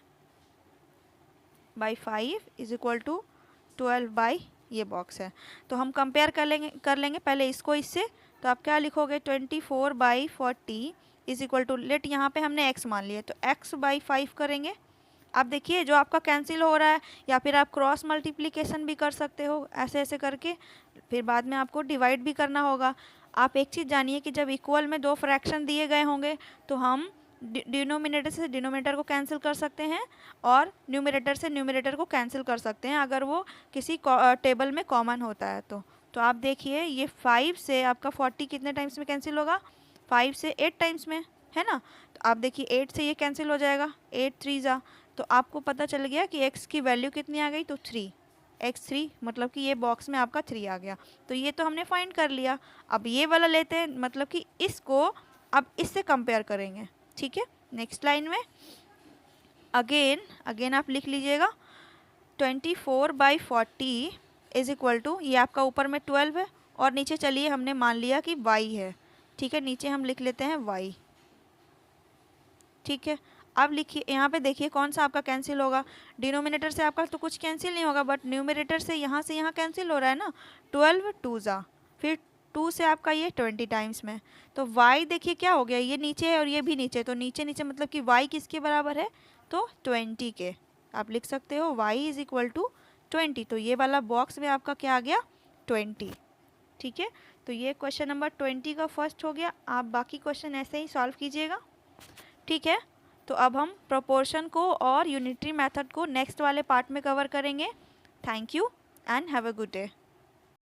/5 इज इक्वल टू 12 ये बॉक्स है। तो हम कंपेयर कर लेंगे पहले इसको इससे। तो आप क्या लिखोगे, 24/40 इज इक्वल टू, लेट यहाँ पे हमने x मान लिया, तो x/5 करेंगे। अब देखिए जो आपका कैंसिल हो रहा है, या फिर आप क्रॉस मल्टीप्लिकेशन भी कर सकते हो, ऐसे ऐसे करके। फिर बाद में आपको डिवाइड भी करना होगा। आप एक चीज़ जानिए कि जब इक्वल में 2 फ्रैक्शन दिए गए होंगे तो हम डिनोमिनेटर से डिनोमिनेटर को कैंसिल कर सकते हैं और न्यूमरेटर से न्यूमरेटर को कैंसिल कर सकते हैं अगर वो किसी टेबल में कॉमन होता है तो आप देखिए ये 5 से आपका 40 कितने टाइम्स में कैंसिल होगा, 5 से 8 टाइम्स में, है ना। तो आप देखिए 8 से ये कैंसिल हो जाएगा, 8 3 जा, तो आपको पता चल गया कि x की वैल्यू कितनी आ गई, तो 3, x3 मतलब कि ये बॉक्स में आपका 3 आ गया। तो ये तो हमने फाइंड कर लिया। अब ये वाला लेते हैं, मतलब कि इसको अब इससे कंपेयर करेंगे, ठीक है। नेक्स्ट लाइन में अगेन आप लिख लीजिएगा 24/40 इज इक्वल टू, ये आपका ऊपर में 12 है और नीचे चलिए हमने मान लिया कि y है, ठीक है। नीचे हम लिख लेते हैं y, ठीक है। अब लिखिए यहाँ पे देखिए कौन सा आपका कैंसिल होगा, डिनोमिनेटर से आपका तो कुछ कैंसिल नहीं होगा, बट न्यूमरेटर से यहाँ कैंसिल हो रहा है ना, 12 2 जा, फिर 2 से आपका ये 20 टाइम्स में, तो y देखिए क्या हो गया, ये नीचे है और ये भी नीचे, तो नीचे नीचे मतलब कि y किसके बराबर है, तो 20 के। आप लिख सकते हो y इज इक्वल टू 20, तो ये वाला बॉक्स में आपका क्या आ गया, 20, ठीक है। तो ये क्वेश्चन नंबर 20 का फर्स्ट हो गया। आप बाकी क्वेश्चन ऐसे ही सॉल्व कीजिएगा, ठीक है। तो अब हम प्रोपोर्शन को और यूनिटरी मेथड को नेक्स्ट वाले पार्ट में कवर करेंगे। Thank you and have a good day.